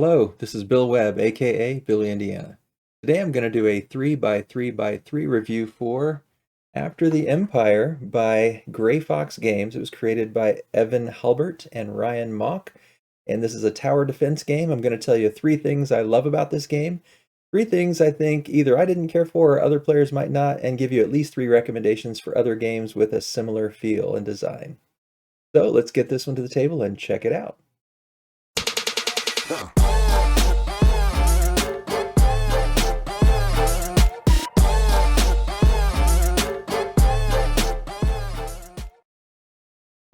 Hello, this is Bill Webb, aka Billy Indiana. Today I'm going to do a 3x3x3 review for After the Empire by Gray Fox Games. It was created by Evan Halbert and Ryan Mock, and this is a tower defense game. I'm going to tell you 3 things I love about this game, 3 things I think either I didn't care for or other players might not, and give you at least 3 recommendations for other games with a similar feel and design. So let's get this one to the table and check it out.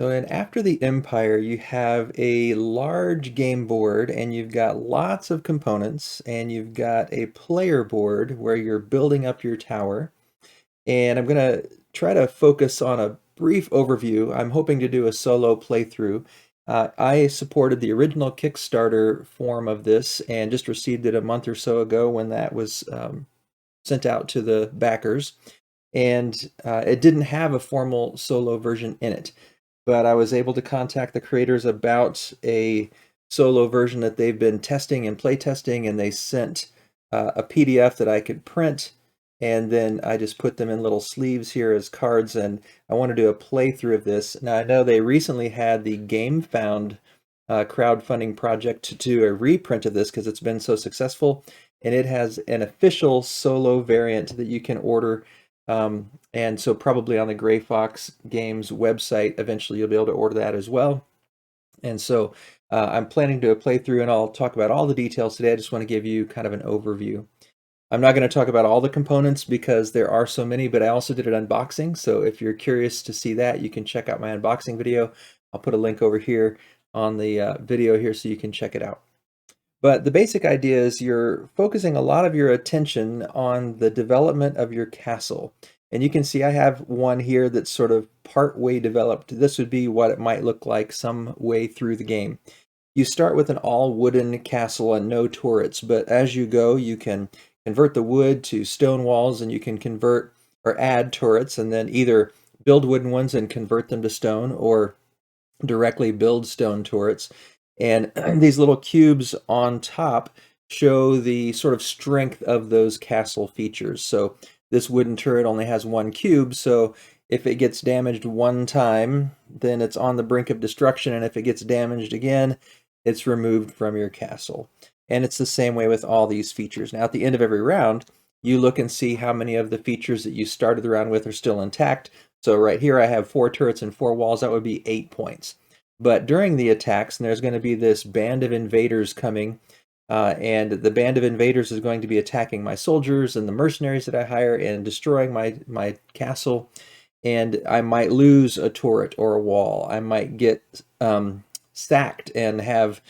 So in After the Empire, you have a large game board and you've got lots of components and you've got a player board where you're building up your tower. And I'm going to try to focus on a brief overview. I'm hoping to do a solo playthrough. I supported the original Kickstarter form of this and just received it a month or so ago when that was sent out to the backers. And it didn't have a formal solo version in it, but I was able to contact the creators about a solo version that they've been testing and playtesting, and they sent a PDF that I could print, and then I just put them in little sleeves here as cards, and I want to do a playthrough of this. Now, I know they recently had the GameFound crowdfunding project to do a reprint of this because it's been so successful, and it has an official solo variant that you can order. And so probably on the Gray Fox Games website, eventually you'll be able to order that as well. And so I'm planning to do a playthrough, and I'll talk about all the details today. I just want to give you kind of an overview. I'm not going to talk about all the components because there are so many, but I also did an unboxing. So if you're curious to see that, you can check out my unboxing video. I'll put a link over here on the video here so you can check it out. But the basic idea is you're focusing a lot of your attention on the development of your castle. And you can see I have one here that's sort of part way developed. This would be what it might look like some way through the game. You start with an all wooden castle and no turrets, but as you go, you can convert the wood to stone walls, and you can convert or add turrets, and then either build wooden ones and convert them to stone, or directly build stone turrets. And these little cubes on top show the sort of strength of those castle features. So this wooden turret only has 1 cube, so if it gets damaged one time, then it's on the brink of destruction, and if it gets damaged again, it's removed from your castle. And it's the same way with all these features. Now, at the end of every round, you look and see how many of the features that you started the round with are still intact. So right here I have 4 turrets and 4 walls. That would be 8 points. But during the attacks, and there's going to be this band of invaders coming, and the band of invaders is going to be attacking my soldiers and the mercenaries that I hire and destroying my castle. And I might lose a turret or a wall. I might get sacked and have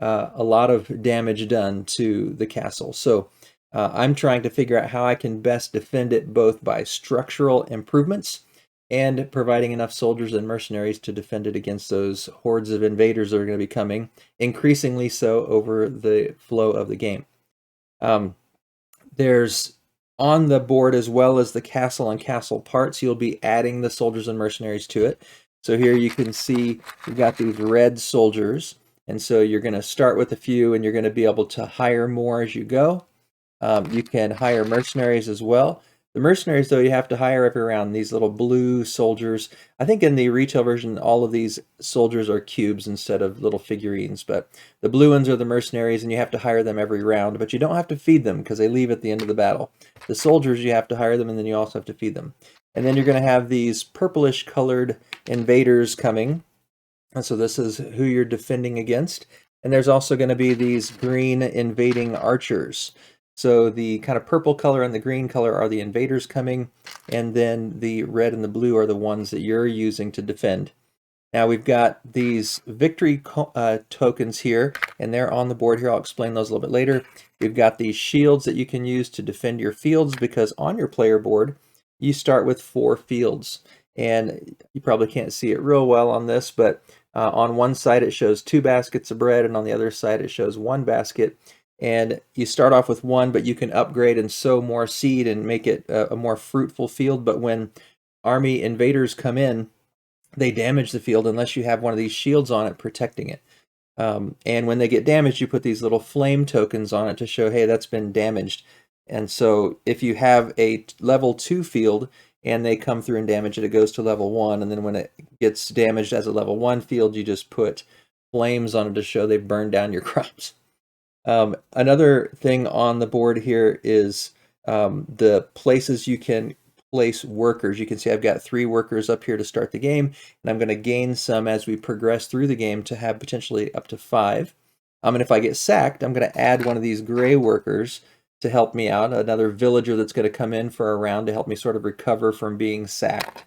a lot of damage done to the castle. So I'm trying to figure out how I can best defend it, both by structural improvements and providing enough soldiers and mercenaries to defend it against those hordes of invaders that are going to be coming, increasingly so over the flow of the game. There's on the board, as well as the castle and castle parts, you'll be adding the soldiers and mercenaries to it. So here you can see you've got these red soldiers, and so you're going to start with a few, and you're going to be able to hire more as you go. You can hire mercenaries as well. The mercenaries, though, you have to hire every round. These little blue soldiers. I think in the retail version, all of these soldiers are cubes instead of little figurines. But the blue ones are the mercenaries, and you have to hire them every round. But you don't have to feed them because they leave at the end of the battle. The soldiers, you have to hire them, and then you also have to feed them. And then you're going to have these purplish-colored invaders coming. And so this is who you're defending against. And there's also going to be these green invading archers. So the kind of purple color and the green color are the invaders coming, and then the red and the blue are the ones that you're using to defend. Now we've got these victory tokens here, and they're on the board here. I'll explain those a little bit later. We've got these shields that you can use to defend your fields, because on your player board, you start with 4 fields. And you probably can't see it real well on this, but on one side it shows 2 baskets of bread, and on the other side it shows 1 basket. And you start off with 1, but you can upgrade and sow more seed and make it a more fruitful field. But when army invaders come in, they damage the field unless you have one of these shields on it protecting it. And when they get damaged, you put these little flame tokens on it to show, hey, that's been damaged. And so if you have a level 2 field and they come through and damage it, it goes to level 1. And then when it gets damaged as a level 1 field, you just put flames on it to show they've burned down your crops. Another thing on the board here is the places you can place workers. You can see I've got 3 workers up here to start the game, and I'm going to gain some as we progress through the game to have potentially up to 5. And if I get sacked, I'm going to add one of these gray workers to help me out, another villager that's going to come in for a round to help me sort of recover from being sacked.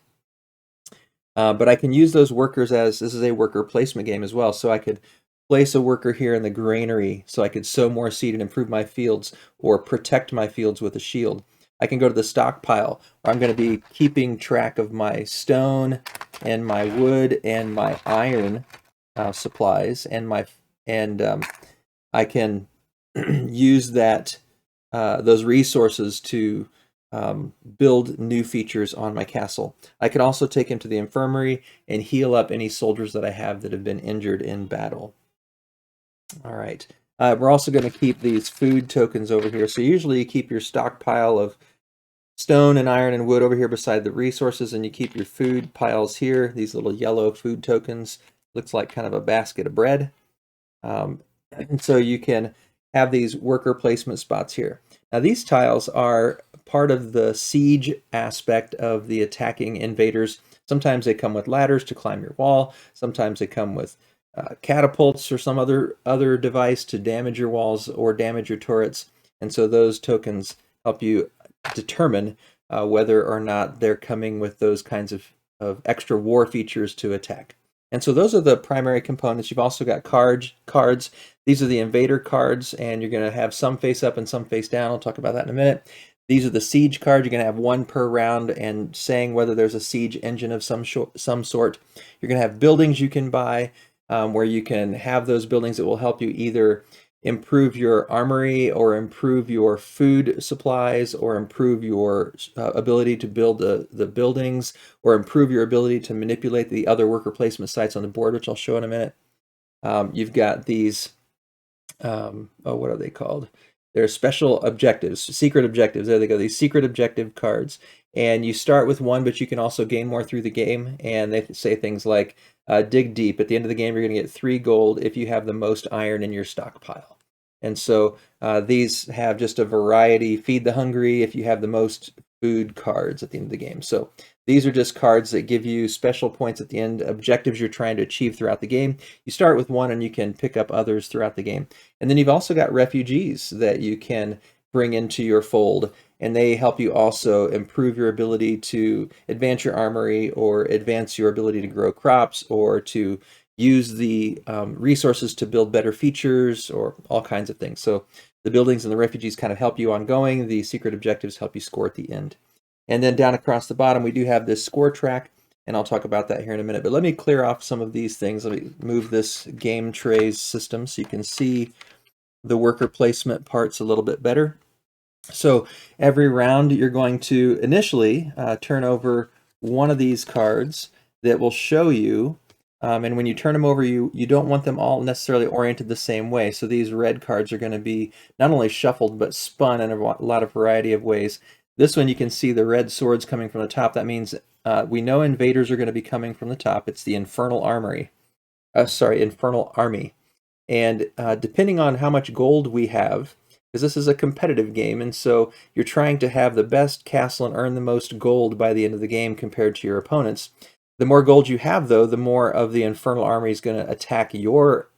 But I can use those workers as, this is a worker placement game as well, so I could place a worker here in the granary so I could sow more seed and improve my fields or protect my fields with a shield. I can go to the stockpile where I'm going to be keeping track of my stone and my wood and my iron supplies, and I can use those resources to build new features on my castle. I can also take him to the infirmary and heal up any soldiers that I have that have been injured in battle. All right. We're also going to keep these food tokens over here. So usually you keep your stockpile of stone and iron and wood over here beside the resources, and you keep your food piles here, these little yellow food tokens. Looks like kind of a basket of bread. And so you can have these worker placement spots here. Now these tiles are part of the siege aspect of the attacking invaders. Sometimes they come with ladders to climb your wall. Sometimes they come with catapults or some other device to damage your walls or damage your turrets. And so those tokens help you determine whether or not they're coming with those kinds of extra war features to attack. And so those are the primary components. You've also got cards. These are the invader cards, and you're going to have some face up and some face down. I'll talk about that in a minute. These are the siege cards. You're going to have 1 per round and saying whether there's a siege engine of some sort. You're going to have buildings you can buy where you can have those buildings that will help you either improve your armory or improve your food supplies or improve your ability to build the buildings or improve your ability to manipulate the other worker placement sites on the board, which I'll show in a minute. You've got these, what are they called? They're special objectives, secret objectives. There they go, these secret objective cards. And you start with 1, but you can also gain more through the game. And they say things like, dig deep. At the end of the game, you're going to get 3 gold if you have the most iron in your stockpile. And so these have just a variety. Feed the hungry if you have the most food cards at the end of the game. So these are just cards that give you special points at the end, objectives you're trying to achieve throughout the game. You start with 1 and you can pick up others throughout the game. And then you've also got refugees that you can bring into your fold, and they help you also improve your ability to advance your armory or advance your ability to grow crops or to use the resources to build better features or all kinds of things. So the buildings and the refugees kind of help you ongoing. The secret objectives help you score at the end. And then down across the bottom, we do have this score track, and I'll talk about that here in a minute. But let me clear off some of these things. Let me move this game trays system so you can see the worker placement parts a little bit better. So every round, you're going to initially turn over 1 of these cards that will show you, and when you turn them over, you don't want them all necessarily oriented the same way. So these red cards are going to be not only shuffled, but spun in a lot of variety of ways. This one, you can see the red swords coming from the top. That means we know invaders are going to be coming from the top. It's the infernal army. And depending on how much gold we have, because this is a competitive game, and so you're trying to have the best castle and earn the most gold by the end of the game compared to your opponents. The more gold you have, though, the more of the infernal army is going to attack your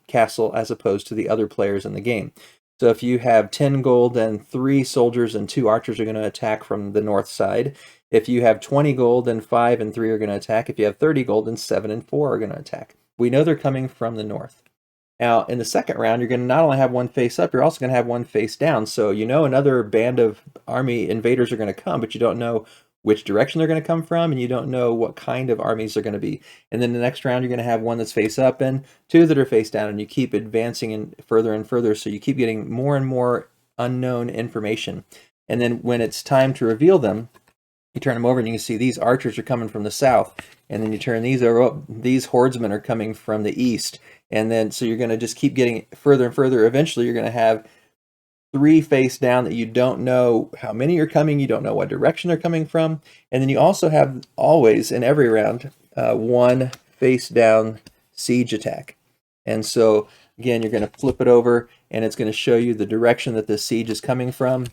castle as opposed to the other players in the game. So if you have 10 gold, then 3 soldiers and 2 archers are going to attack from the north side. If you have 20 gold, then 5 and 3 are going to attack. If you have 30 gold, then 7 and 4 are going to attack. We know they're coming from the north. Now, in the second round, you're going to not only have 1 face up, you're also going to have 1 face down. So you know another band of army invaders are going to come, but you don't know which direction they're going to come from, and you don't know what kind of armies they're going to be. And then the next round, you're going to have 1 that's face up and 2 that are face down, and you keep advancing and further, so you keep getting more and more unknown information. And then when it's time to reveal them, you turn them over and you can see these archers are coming from the south, and then you turn these over, oh, these horsemen are coming from the east, and then so you're going to just keep getting further and further. Eventually you're going to have 3 face down that you don't know how many are coming, you don't know what direction they're coming from, and then you also have always in every round 1 face down siege attack. And so again, you're going to flip it over and it's going to show you the direction that the siege is coming from.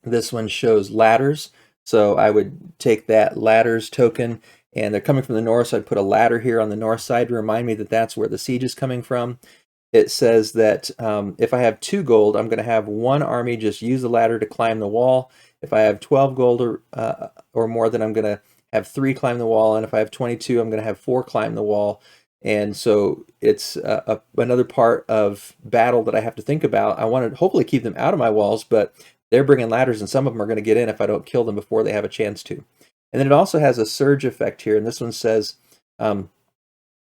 This one shows ladders, so I would take that ladders token, and they're coming from the north, so I'd put a ladder here on the north side to remind me that that's where the siege is coming from. It says that if I have 2 gold, I'm going to have 1 army just use the ladder to climb the wall. If I have 12 gold or more, then I'm going to have 3 climb the wall, and if I have 22, I'm going to have 4 climb the wall. And so it's another part of battle that I have to think about. I want to hopefully keep them out of my walls, but they're bringing ladders, and some of them are going to get in if I don't kill them before they have a chance to. And then it also has a surge effect here, and this one says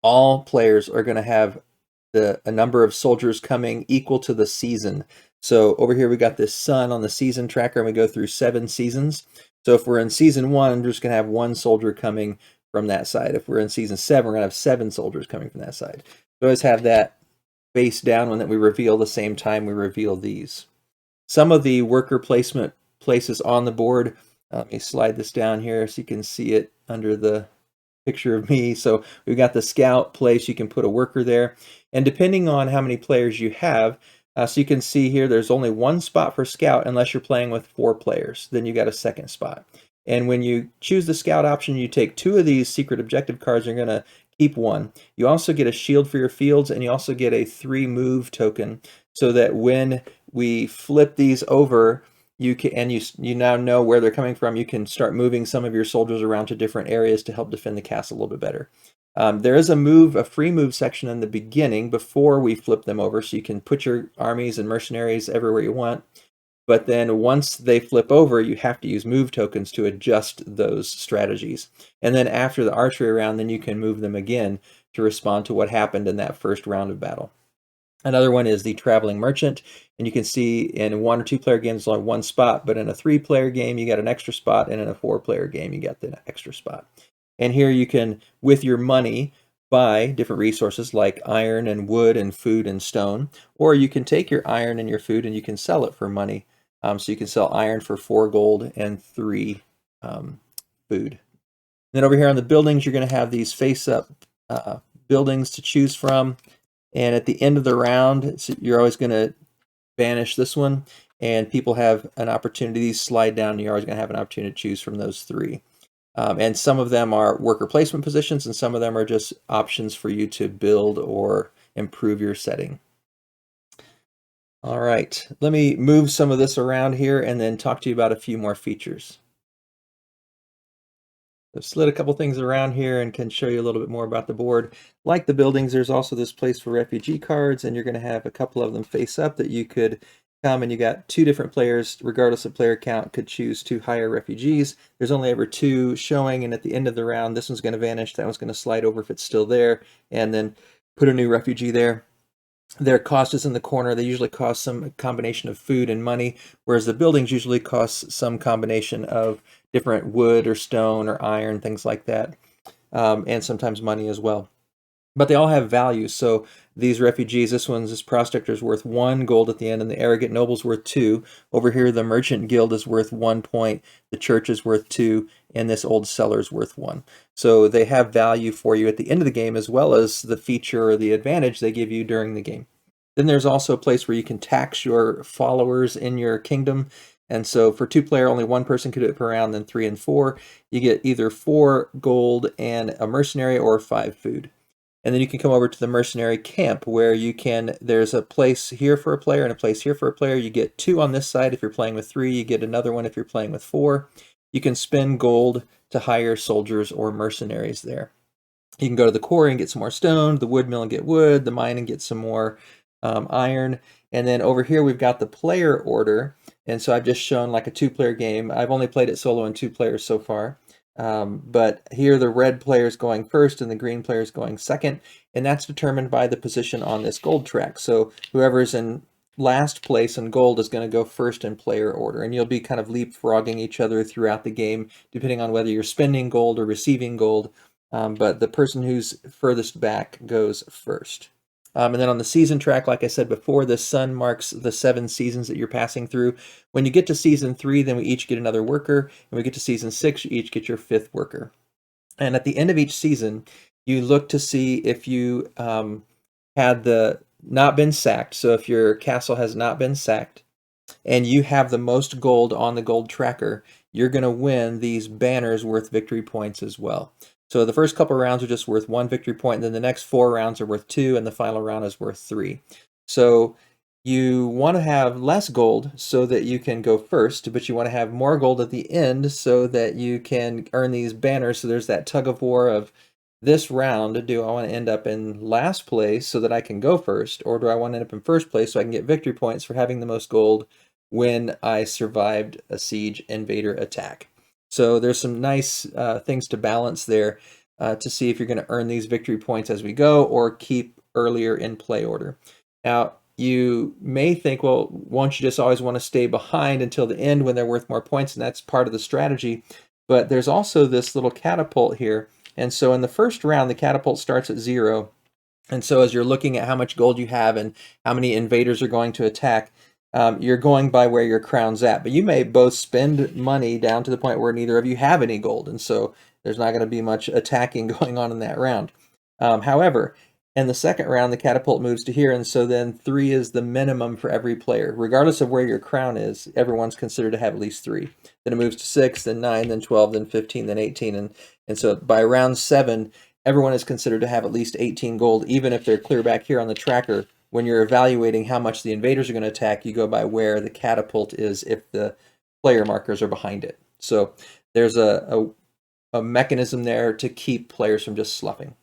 all players are going to have a number of soldiers coming equal to the season. So over here we got this sun on the season tracker, and we go through 7 seasons. So if we're in season 1, I'm just going to have 1 soldier coming from that side. If we're in season 7, we're going to have 7 soldiers coming from that side. We always have that face down one that we reveal the same time we reveal these. Some of the worker placement places on the board, let me slide this down here so you can see it under the picture of me. So we've got the scout place, you can put a worker there. And depending on how many players you have, so you can see here there's only 1 spot for scout unless you're playing with 4 players. Then you got a second spot. And when you choose the scout option, you take 2 of these secret objective cards, you're going to keep 1. You also get a shield for your fields, and you also get a 3 move token, so that when we flip these over, you can, and you now know where they're coming from, you can start moving some of your soldiers around to different areas to help defend the castle a little bit better. There is a free move section in the beginning before we flip them over, so you can put your armies and mercenaries everywhere you want. But then once they flip over, you have to use move tokens to adjust those strategies. And then after the archery round, then you can move them again to respond to what happened in that first round of battle. Another one is the traveling merchant, and you can see in 1 or 2 player games there's only 1 spot, but in a 3 player game you got an extra spot, and in a 4 player game you got the extra spot. And here you can, with your money, buy different resources like iron and wood and food and stone, or you can take your iron and your food and you can sell it for money. So you can sell iron for 4 gold and 3 food. Then over here on the buildings, you're going to have these face-up buildings to choose from. And at the end of the round, so you're always going to banish this one, and people have an opportunity to slide down, and you're always going to have an opportunity to choose from those 3. And some of them are worker placement positions, and some of them are just options for you to build or improve your setting. All right, let me move some of this around here and then talk to you about a few more features. I've slid a couple things around here and can show you a little bit more about the board. Like the buildings, there's also this place for refugee cards, and you're going to have a couple of them face up that you could come, and you got 2 different players, regardless of player count, could choose to hire refugees. There's only ever 2 showing, and at the end of the round, this one's going to vanish, that one's going to slide over if it's still there, and then put a new refugee there. Their cost is in the corner. They usually cost some combination of food and money, whereas the buildings usually cost some combination of different wood or stone or iron, things like that, and sometimes money as well. But they all have value. So these refugees, this prospector is worth 1 gold at the end, and the arrogant noble's worth 2. Over here, the merchant guild is worth 1 point, the church is worth 2, and this old cellar's worth 1. So they have value for you at the end of the game, as well as the feature or the advantage they give you during the game. Then there's also a place where you can tax your followers in your kingdom. And so for 2 player, only 1 person could do it per round, then 3 and 4. You get either 4 gold and a mercenary or 5 food. And then you can come over to the mercenary camp, where you can, there's a place here for a player and a place here for a player. You get 2 on this side if you're playing with 3. You get another one if you're playing with 4. You can spend gold to hire soldiers or mercenaries there. You can go to the quarry and get some more stone, the wood mill and get wood, the mine and get some more iron. And then over here we've got the player order. And so I've just shown like a 2-player game. I've only played it solo in 2 players so far. But here the red player is going first and the green player is going second, and that's determined by the position on this gold track. So whoever's in last place in gold is going to go first in player order, and you'll be kind of leapfrogging each other throughout the game, depending on whether you're spending gold or receiving gold. But the person who's furthest back goes first. And then on the season track, like I said before, the sun marks the 7 seasons that you're passing through. When you get to season 3, then we each get another worker. And we get to season 6, you each get your 5th worker. And at the end of each season, you look to see if you had the not been sacked. So if your castle has not been sacked and you have the most gold on the gold tracker, you're going to win these banners worth victory points as well. So the first couple rounds are just worth 1 victory point, and then the next 4 rounds are worth 2, and the final round is worth 3. So you want to have less gold so that you can go first, but you want to have more gold at the end so that you can earn these banners. So there's that tug of war of, this round, do I want to end up in last place so that I can go first, or do I want to end up in first place so I can get victory points for having the most gold when I survived a siege invader attack? So there's some nice things to balance there to see if you're going to earn these victory points as we go or keep earlier in play order. Now, you may think, well, won't you just always want to stay behind until the end when they're worth more points? And that's part of the strategy. But there's also this little catapult here. And so in the first round, the catapult starts at 0. And so as you're looking at how much gold you have and how many invaders are going to attack, you're going by where your crown's at. But you may both spend money down to the point where neither of you have any gold. And so there's not going to be much attacking going on in that round. However, in the second round, the catapult moves to here. And so then 3 is the minimum for every player. Regardless of where your crown is, everyone's considered to have at least 3. Then it moves to 6, then 9, then 12, then 15, then 18. And so by round 7, everyone is considered to have at least 18 gold, even if they're clear back here on the tracker. When you're evaluating how much the invaders are going to attack, you go by where the catapult is if the player markers are behind it. So there's a mechanism there to keep players from just sloughing.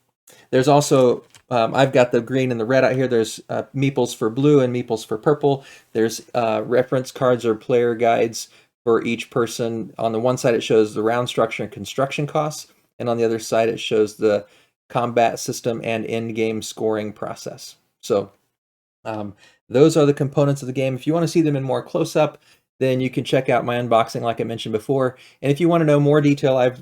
There's also, I've got the green and the red out here. There's meeples for blue and meeples for purple. There's reference cards or player guides for each person. On the one side, it shows the round structure and construction costs. And on the other side, it shows the combat system and in-game scoring process. So those are the components of the game. If you want to see them in more close-up, then you can check out my unboxing like I mentioned before. And if you want to know more detail, I've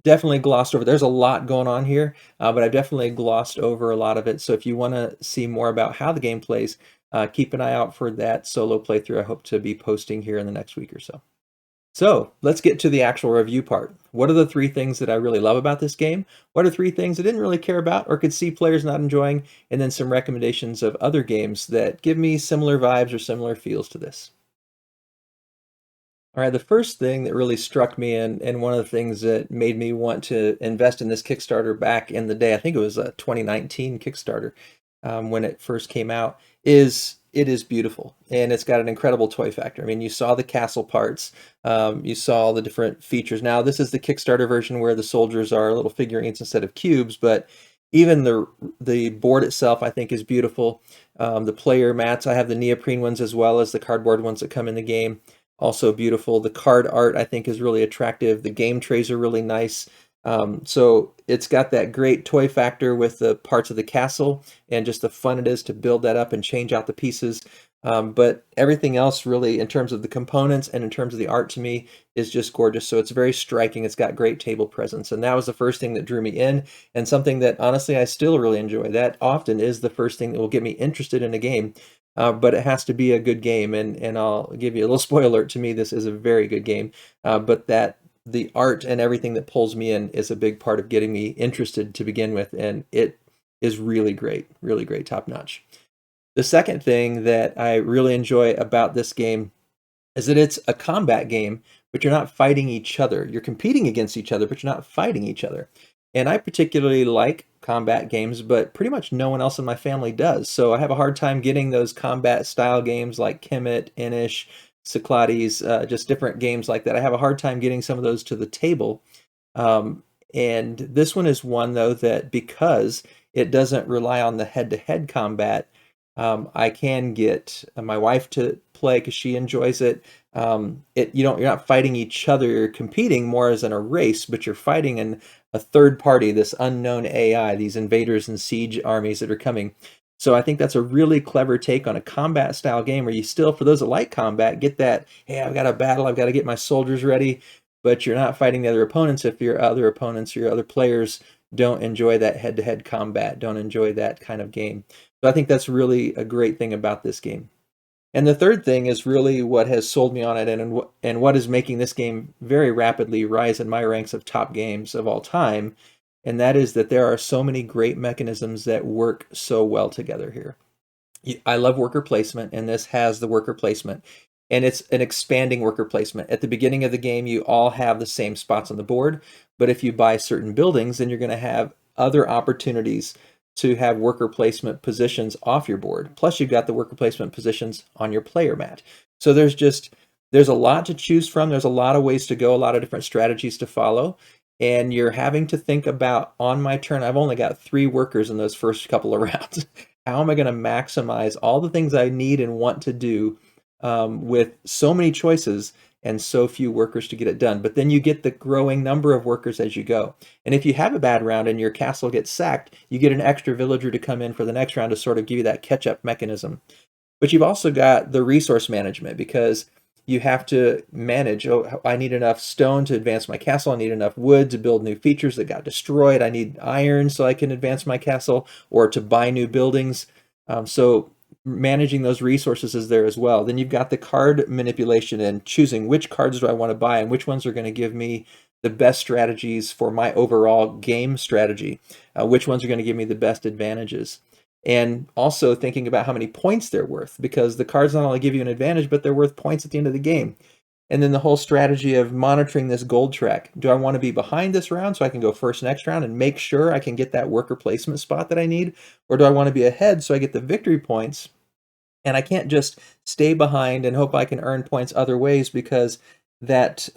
definitely glossed over. There's a lot going on here, but I've definitely glossed over a lot of it. So if you want to see more about how the game plays, keep an eye out for that solo playthrough I hope to be posting here in the next week or so. So let's get to the actual review part. What are the 3 things that I really love about this game? What are 3 things I didn't really care about or could see players not enjoying? And then some recommendations of other games that give me similar vibes or similar feels to this. All right, the first thing that really struck me and one of the things that made me want to invest in this Kickstarter back in the day, I think it was a 2019 Kickstarter when it first came out, is it is beautiful and it's got an incredible toy factor. I mean, you saw the castle parts, you saw the different features. Now, this is the Kickstarter version where the soldiers are little figurines instead of cubes, but even the board itself, I think, is beautiful. The player mats, I have the neoprene ones as well as the cardboard ones that come in the game. Also beautiful. The card art, I think, is really attractive. The game trays are really nice. So it's got that great toy factor with the parts of the castle and just the fun it is to build that up and change out the pieces. But everything else really, in terms of the components and in terms of the art to me, is just gorgeous. So it's very striking. It's got great table presence. And that was the first thing that drew me in, and something that honestly I still really enjoy. That often is the first thing that will get me interested in a game. But it has to be a good game, and I'll give you a little spoiler alert. To me, this is a very good game, but that the art and everything that pulls me in is a big part of getting me interested to begin with, and it is really great, top notch. The second thing that I really enjoy about this game is that it's a combat game, but you're not fighting each other. You're competing against each other, but you're not fighting each other. And I particularly like combat games, but pretty much no one else in my family does. So I have a hard time getting those combat style games like Kemet, Inish, Cyclades, just different games like that. I have a hard time getting some of those to the table. And this one is one, though, that because it doesn't rely on the head-to-head combat, I can get my wife to play because she enjoys it. You're not fighting each other, you're competing more as in a race, but you're fighting in a third party, this unknown AI, these invaders and siege armies that are coming. So I think that's a really clever take on a combat style game where you still, for those that like combat, get that, hey, I've got a battle, I've got to get my soldiers ready, but you're not fighting the other opponents if your other opponents, your other players don't enjoy that head-to-head combat, don't enjoy that kind of game. So I think that's really a great thing about this game. And the third thing is really what has sold me on it and what is making this game very rapidly rise in my ranks of top games of all time, and that is that there are so many great mechanisms that work so well together here. I love worker placement, and this has the worker placement. And it's an expanding worker placement. At the beginning of the game, you all have the same spots on the board, but if you buy certain buildings, then you're going to have other opportunities to have worker placement positions off your board. Plus, you've got the worker placement positions on your player mat. So there's a lot to choose from. There's a lot of ways to go, a lot of different strategies to follow. And you're having to think about, on my turn, I've only got 3 workers in those first couple of rounds. How am I going to maximize all the things I need and want to do with so many choices and so few workers to get it done? But then you get the growing number of workers as you go. And if you have a bad round and your castle gets sacked, you get an extra villager to come in for the next round to sort of give you that catch-up mechanism. But you've also got the resource management, because you have to manage, oh, I need enough stone to advance my castle. I need enough wood to build new features that got destroyed. I need iron so I can advance my castle, or to buy new buildings. So managing those resources is there as well. Then you've got the card manipulation and choosing which cards do I want to buy and which ones are going to give me the best strategies for my overall game strategy, which ones are going to give me the best advantages. And also thinking about how many points they're worth, because the cards not only give you an advantage, but they're worth points at the end of the game. And then the whole strategy of monitoring this gold track. Do I want to be behind this round so I can go first next round and make sure I can get that worker placement spot that I need? Or do I want to be ahead so I get the victory points? And I can't just stay behind and hope I can earn points other ways, because that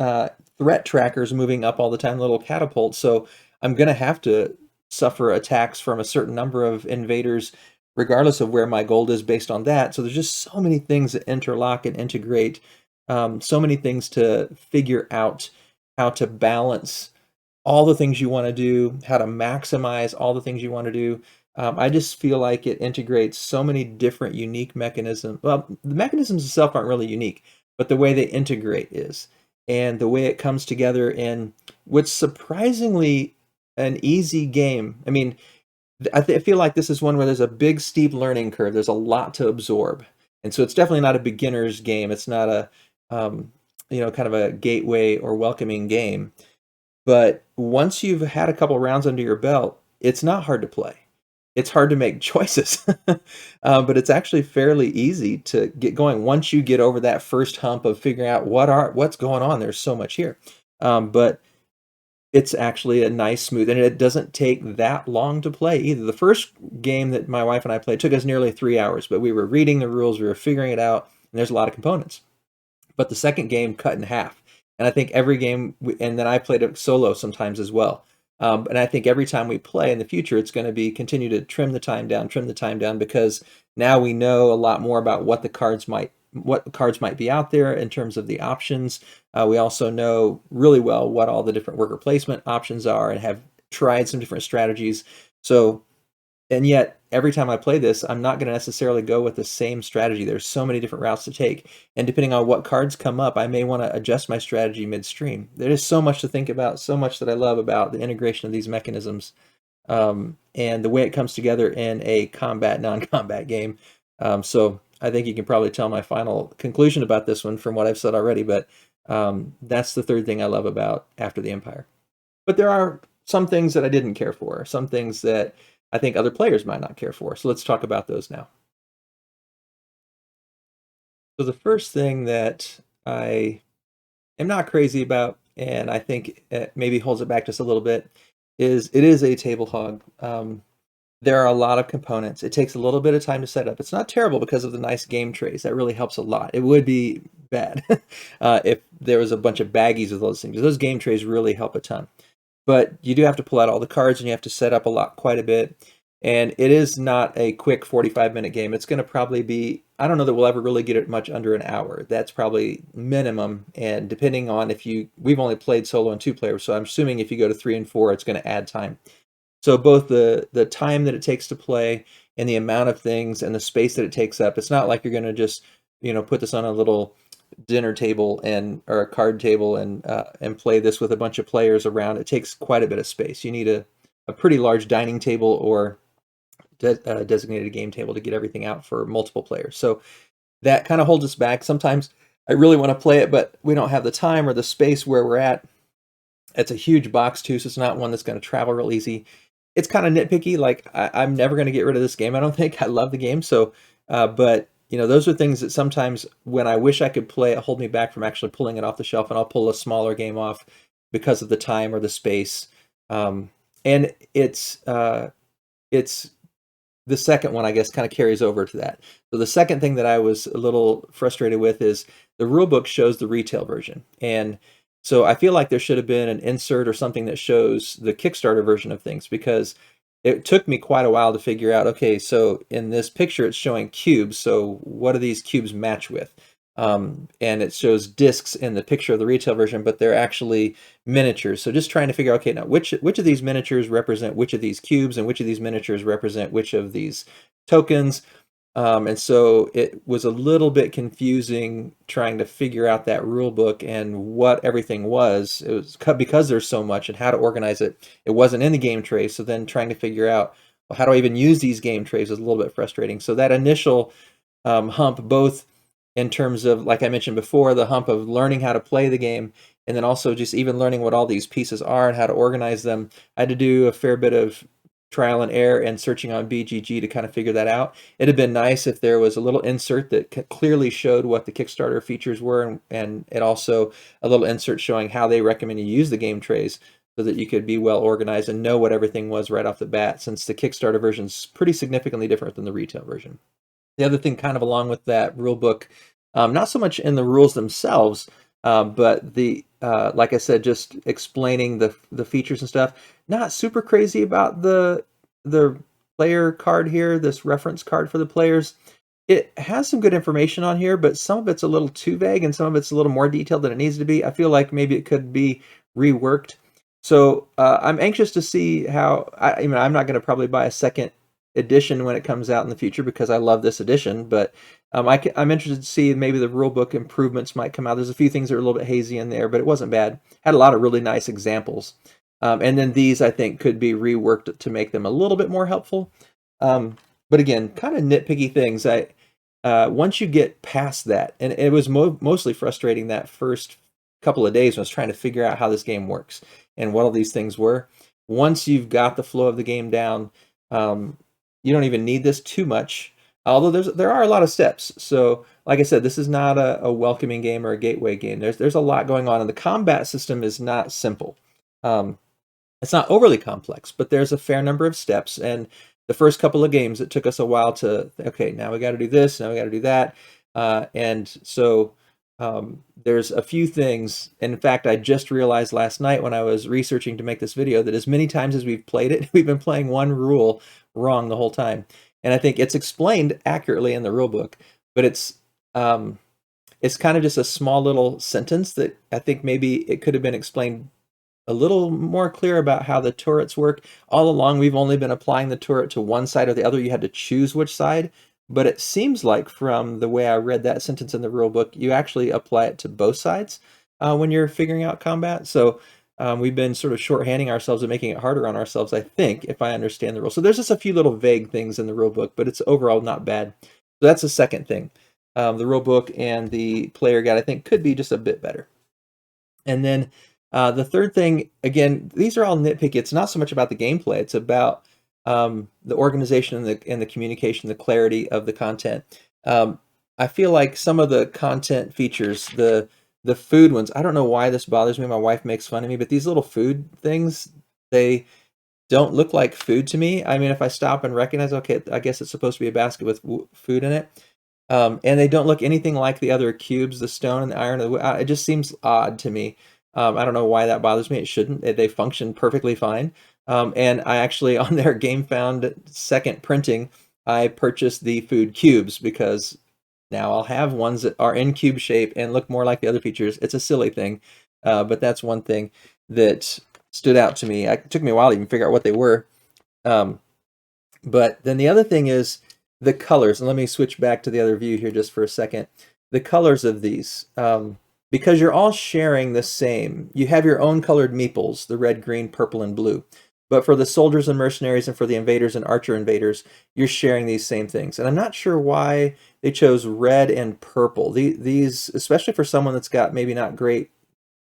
threat tracker is moving up all the time, little catapult. So I'm going to have to suffer attacks from a certain number of invaders, regardless of where my gold is based on that. So there's just so many things that interlock and integrate, so many things to figure out how to balance all the things you want to do, how to maximize all the things you want to do. I just feel like it integrates so many different unique mechanisms. Well, the mechanisms itself aren't really unique, but the way they integrate is, and the way it comes together in what's surprisingly an easy game. I mean, I feel like this is one where there's a big steep learning curve. There's a lot to absorb, and so it's definitely not a beginner's game. It's not a kind of a gateway or welcoming game. But once you've had a couple rounds under your belt, it's not hard to play. It's hard to make choices, but it's actually fairly easy to get going once you get over that first hump of figuring out what's going on. There's so much here, but it's actually a nice, smooth, and it doesn't take that long to play either. The first game that my wife and I played took us nearly 3 hours, but we were reading the rules, we were figuring it out, and there's a lot of components. But the second game cut in half, and I think every game, and then I played it solo sometimes as well. And I think every time we play in the future, it's going to be continue to trim the time down, because now we know a lot more about what cards might be out there in terms of the options. We also know really well what all the different worker placement options are, and have tried some different strategies. So, and yet every time I play this, I'm not going to necessarily go with the same strategy. There's so many different routes to take, and depending on what cards come up, I may want to adjust my strategy midstream. There is so much to think about, so much that I love about the integration of these mechanisms, and the way it comes together in a combat, non-combat game. So I think you can probably tell my final conclusion about this one from what I've said already, but that's the third thing I love about After the Empire. But there are some things that I didn't care for, some things that I think other players might not care for. So let's talk about those now. So the first thing that I am not crazy about, and I think it maybe holds it back just a little bit, is it is a table hog. There are a lot of components. It takes a little bit of time to set up. It's not terrible because of the nice game trays. That really helps a lot. It would be bad if there was a bunch of baggies with those things. Those game trays really help a ton. But you do have to pull out all the cards, and you have to set up quite a bit. And it is not a quick 45-minute game. It's going to probably be, I don't know that we'll ever really get it much under an hour. That's probably minimum. And depending on we've only played solo and 2-player, so I'm assuming if you go to 3 and 4, it's going to add time. So both the time that it takes to play and the amount of things and the space that it takes up. It's not like you're going to just, put this on a little dinner table or a card table and play this with a bunch of players around. It takes quite a bit of space. You need a pretty large dining table or designated game table to get everything out for multiple players. So that kind of holds us back. Sometimes I really want to play it, but we don't have the time or the space where we're at. It's a huge box too, so it's not one that's going to travel real easy. It's kind of nitpicky. Like I'm never going to get rid of this game. I don't think. I love the game. So, but those are things that sometimes when I wish I could play it, hold me back from actually pulling it off the shelf, and I'll pull a smaller game off because of the time or the space. And it's the second one, I guess, kind of carries over to that. So the second thing that I was a little frustrated with is the rule book shows the retail version. And so I feel like there should have been an insert or something that shows the Kickstarter version of things, because it took me quite a while to figure out, okay, so in this picture it's showing cubes, so what do these cubes match with? And it shows discs in the picture of the retail version, but they're actually miniatures. So just trying to figure out, okay, now which of these miniatures represent which of these cubes, and which of these miniatures represent which of these tokens. And so it was a little bit confusing trying to figure out that rule book and what everything was. It was because there's so much and how to organize it. It wasn't in the game tray. So then trying to figure out, well, how do I even use these game trays was a little bit frustrating. So that initial hump, both in terms of, like I mentioned before, the hump of learning how to play the game, and then also just even learning what all these pieces are and how to organize them. I had to do a fair bit of trial and error and searching on BGG to kind of figure that out. It'd have been nice if there was a little insert that clearly showed what the Kickstarter features were, and it also a little insert showing how they recommend you use the game trays so that you could be well organized and know what everything was right off the bat, since the Kickstarter version is pretty significantly different than the retail version. The other thing kind of along with that rule book, not so much in the rules themselves, but like I said, just explaining the features and stuff. Not super crazy about the player card here, this reference card for the players. It has some good information on here, but some of it's a little too vague and some of it's a little more detailed than it needs to be. I feel like maybe it could be reworked. So I'm anxious to see how. I'm not going to probably buy a second edition when it comes out in the future because I love this edition, but I'm interested to see maybe the rule book improvements might come out. There's a few things that are a little bit hazy in there, but it wasn't bad. Had a lot of really nice examples. And then these, I think, could be reworked to make them a little bit more helpful. But again, kind of nitpicky things. Once you get past that, and it was mostly frustrating that first couple of days when I was trying to figure out how this game works and what all these things were. Once you've got the flow of the game down, you don't even need this too much, although there are a lot of steps. So like I said, this is not a welcoming game or a gateway game. There's a lot going on, and the combat system is not simple. It's not overly complex, but there's a fair number of steps. And the first couple of games, it took us a while to, okay, now we got to do this, now we got to do that. And so there's a few things. In fact, I just realized last night when I was researching to make this video that as many times as we've played it, we've been playing one rule wrong the whole time. And I think it's explained accurately in the rule book, but it's kind of just a small little sentence that I think maybe it could have been explained a little more clear about how the turrets work. All along, we've only been applying the turret to one side or the other. You had to choose which side, but it seems like from the way I read that sentence in the rule book, you actually apply it to both sides when you're figuring out combat. So we've been sort of shorthanding ourselves and making it harder on ourselves, I think, if I understand the rules. So there's just a few little vague things in the rule book, but it's overall not bad. So that's the second thing. The rule book and the player guide, I think, could be just a bit better. And then the third thing, again, these are all nitpicky. It's not so much about the gameplay. It's about the organization and the communication, the clarity of the content. I feel like some of the content features, the food ones, I don't know why this bothers me. My wife makes fun of me, but these little food things, they don't look like food to me. I mean, if I stop and recognize, okay, I guess it's supposed to be a basket with food in it. And they don't look anything like the other cubes, the stone and the iron. It just seems odd to me. I don't know why that bothers me. It shouldn't. They function perfectly fine. And I actually, on their GameFound second printing, I purchased the food cubes because now I'll have ones that are in cube shape and look more like the other features. It's a silly thing, but that's one thing that stood out to me. It took me a while to even figure out what they were. But then the other thing is the colors. And let me switch back to the other view here just for a second. The colors of these, because you're all sharing the same. You have your own colored meeples, the red, green, purple, and blue. But for the soldiers and mercenaries and for the invaders and archer invaders, you're sharing these same things. And I'm not sure why they chose red and purple. These, especially for someone that's got maybe not great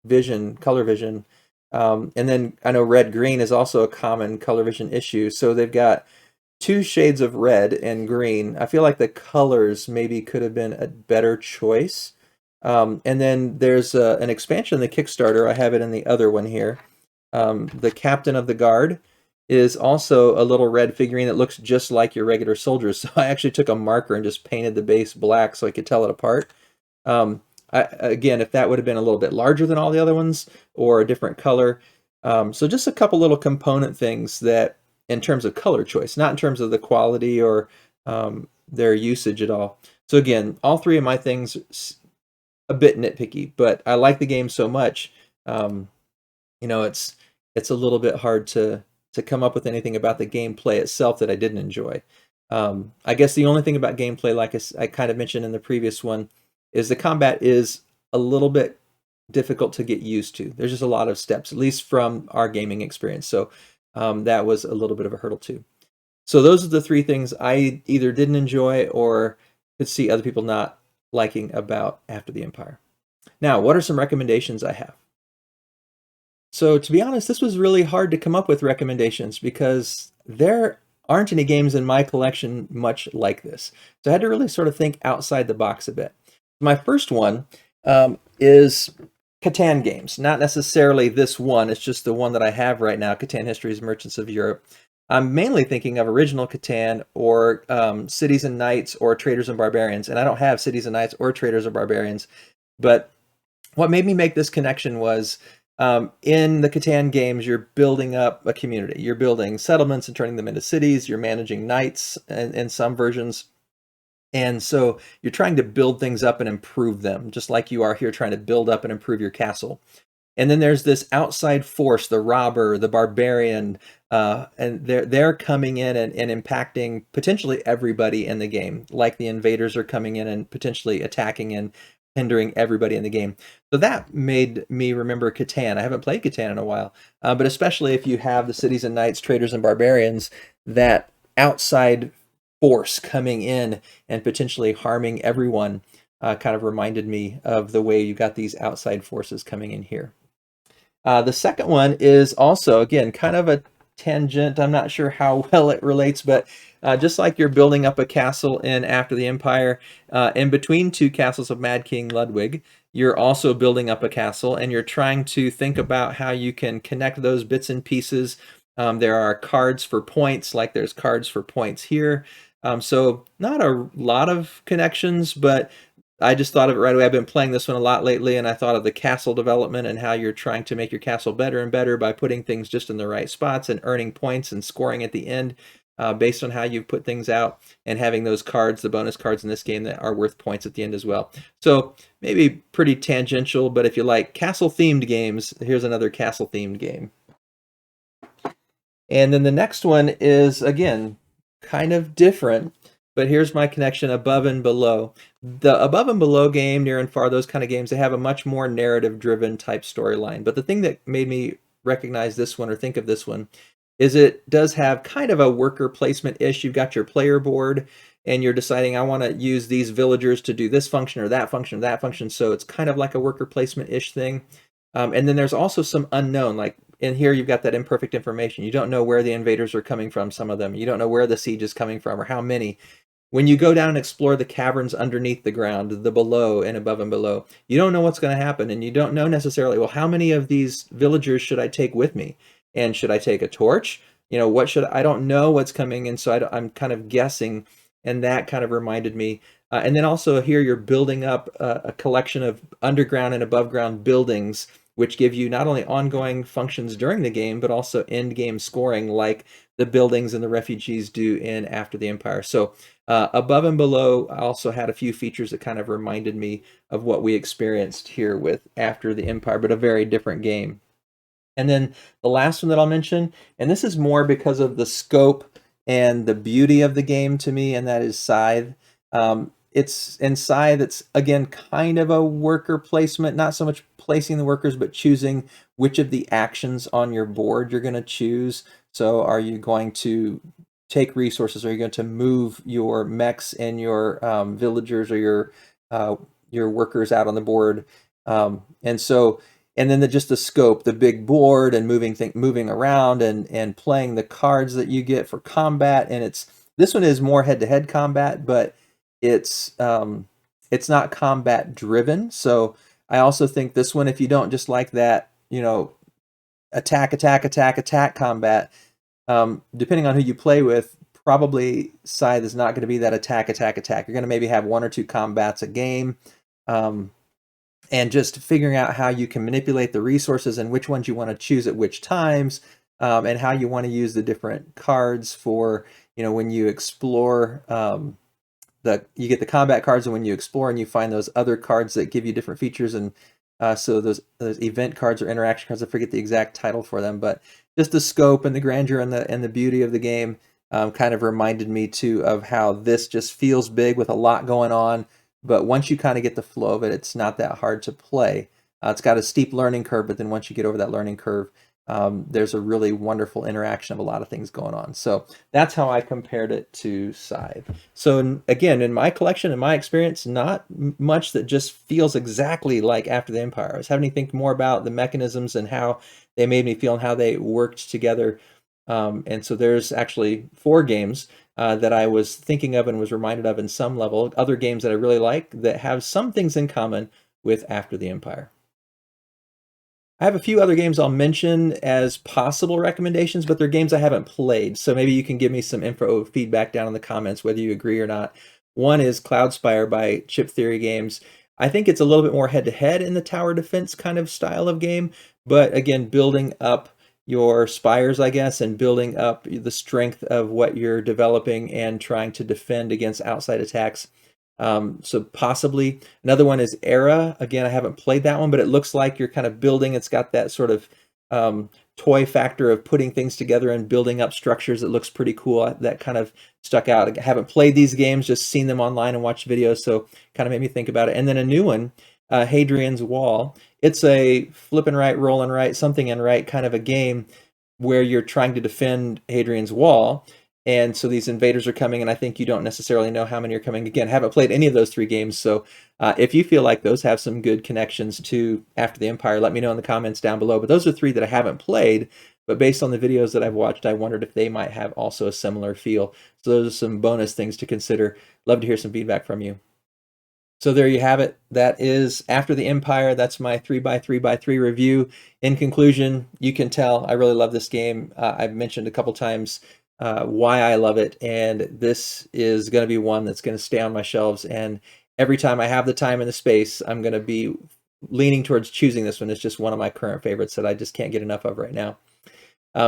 vision, color vision. And then I know red green is also a common color vision issue. So they've got two shades of red and green. I feel like the colors maybe could have been a better choice. And then there's an expansion in the Kickstarter. I have it in the other one here. The captain of the guard is also a little red figurine that looks just like your regular soldiers. So I actually took a marker and just painted the base black so I could tell it apart. Again, if that would have been a little bit larger than all the other ones or a different color. So just a couple little component things that in terms of color choice, not in terms of the quality or their usage at all. So again, all three of my things a bit nitpicky, but I like the game so much. You know, it's a little bit hard to come up with anything about the gameplay itself that I didn't enjoy. I guess the only thing about gameplay, like I kind of mentioned in the previous one, is the combat is a little bit difficult to get used to. There's just a lot of steps, at least from our gaming experience. So that was a little bit of a hurdle too. So those are the three things I either didn't enjoy or could see other people not liking about After the Empire. Now, what are some recommendations I have? So to be honest, this was really hard to come up with recommendations because there aren't any games in my collection much like this. So I had to really sort of think outside the box a bit. My first one is Catan games. Not necessarily this one, it's just the one that I have right now, Catan Histories Merchants of Europe. I'm mainly thinking of original Catan or Cities and Knights or Traders and Barbarians. And I don't have Cities and Knights or Traders and Barbarians. But what made me make this connection was in the Catan games, you're building up a community. You're building settlements and turning them into cities. You're managing knights in some versions. And so you're trying to build things up and improve them, just like you are here trying to build up and improve your castle. And then there's this outside force, the robber, the barbarian, and they're coming in and impacting potentially everybody in the game, like the invaders are coming in and potentially attacking and hindering everybody in the game. So that made me remember Catan. I haven't played Catan in a while, but especially if you have the Cities and Knights, Traders and Barbarians, that outside force coming in and potentially harming everyone kind of reminded me of the way you got these outside forces coming in here. The second one is also, again, kind of a tangent. I'm not sure how well it relates, but just like you're building up a castle in After the Empire, in between two castles of Mad King Ludwig, you're also building up a castle, and you're trying to think about how you can connect those bits and pieces. There are cards for points, like there's cards for points here. So not a lot of connections, but I just thought of it right away. I've been playing this one a lot lately, and I thought of the castle development and how you're trying to make your castle better and better by putting things just in the right spots and earning points and scoring at the end based on how you put things out, and having those cards, the bonus cards in this game, that are worth points at the end as well. So maybe pretty tangential, but if you like castle-themed games, here's another castle-themed game. And then the next one is, again, kind of different, but here's my connection: Above and Below. The Above and Below game, Near and Far, those kind of games, they have a much more narrative-driven type storyline. But the thing that made me recognize this one or think of this one is it does have kind of a worker placement-ish. You've got your player board, and you're deciding, I want to use these villagers to do this function or that function or that function. So it's kind of like a worker placement-ish thing. And then there's also some unknown, like in here you've got that imperfect information. You don't know where the invaders are coming from, some of them. You don't know where the siege is coming from or how many. When you go down and explore the caverns underneath the ground, the below and above and below, you don't know what's going to happen, and you don't know necessarily, well, how many of these villagers should I take with me? And should I take a torch? You know, I don't know what's coming, and so I'm kind of guessing, and that kind of reminded me. And then also here you're building up a collection of underground and above ground buildings, which give you not only ongoing functions during the game, but also end game scoring, like the buildings and the refugees do in After the Empire. So Above and Below also had a few features that kind of reminded me of what we experienced here with After the Empire, but a very different game. And then the last one that I'll mention, and this is more because of the scope and the beauty of the game to me, and that is Scythe. It's in Scythe, it's again kind of a worker placement, not so much placing the workers, but choosing which of the actions on your board you're going to choose. So are you going to take resources? Are you going to move your mechs and your villagers or your workers out on the board? And so, and then just the scope, the big board, and moving around and playing the cards that you get for combat. And this one is more head-to-head combat, but it's not combat driven. So I also think this one, if you don't just like that, attack, attack, attack, attack combat, depending on who you play with, probably Scythe is not going to be that attack, attack, attack. You're going to maybe have 1 or 2 combats a game. And just figuring out how you can manipulate the resources and which ones you want to choose at which times, and how you want to use the different cards for, when you explore, you get the combat cards, and when you explore and you find those other cards that give you different features, and so those event cards or interaction cards, I forget the exact title for them, but just the scope and the grandeur and the beauty of the game kind of reminded me too of how this just feels big with a lot going on. But once you kind of get the flow of it, it's not that hard to play. It's got a steep learning curve, but then once you get over that learning curve, there's a really wonderful interaction of a lot of things going on. So that's how I compared it to Scythe. So again, in my collection, in my experience, not much that just feels exactly like After the Empire. I was having to think more about the mechanisms and how they made me feel and how they worked together. And so there's actually 4 games that I was thinking of and was reminded of in some level, other games that I really like that have some things in common with After the Empire. I have a few other games I'll mention as possible recommendations, but they're games I haven't played, so maybe you can give me some info feedback down in the comments whether you agree or not. One is Cloudspire by Chip Theory Games. I think it's a little bit more head-to-head in the tower defense kind of style of game, but again, building up your spires, I guess, and building up the strength of what you're developing and trying to defend against outside attacks. So possibly another one is Era. Again, I haven't played that one, but it looks like you're kind of building. It's got that sort of toy factor of putting things together and building up structures. It looks pretty cool. That kind of stuck out. I haven't played these games, just seen them online and watched videos, so kind of made me think about it. And then a new one, Hadrian's Wall. It's a flip and right, roll and right, something and right kind of a game where you're trying to defend Hadrian's Wall. And so these invaders are coming, and I think you don't necessarily know how many are coming. Again, I haven't played any of those 3 games, so if you feel like those have some good connections to After the Empire, let me know in the comments down below. But those are 3 that I haven't played, but based on the videos that I've watched, I wondered if they might have also a similar feel. So those are some bonus things to consider. Love to hear some feedback from you. So there you have it. That is After the Empire. That's my 3x3x3 review. In conclusion, you can tell I really love this game. I've mentioned a couple times why I love it, and this is going to be one that's going to stay on my shelves, and every time I have the time and the space, I'm going to be leaning towards choosing this one. It's just one of my current favorites that I just can't get enough of right now.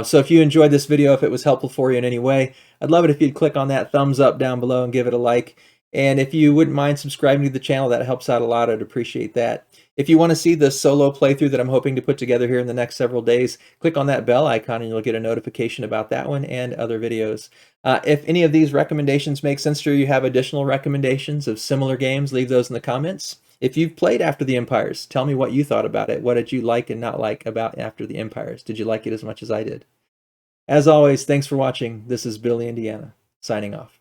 So if you enjoyed this video, if it was helpful for you in any way, I'd love it if you'd click on that thumbs up down below and give it a like. And if you wouldn't mind subscribing to the channel, that helps out a lot. I'd appreciate that. If you want to see the solo playthrough that I'm hoping to put together here in the next several days, click on that bell icon and you'll get a notification about that one and other videos. If any of these recommendations make sense to you, you have additional recommendations of similar games, leave those in the comments. If you've played After the Empires, tell me what you thought about it. What did you like and not like about After the Empires? Did you like it as much as I did? As always, thanks for watching. This is Billy, Indiana, signing off.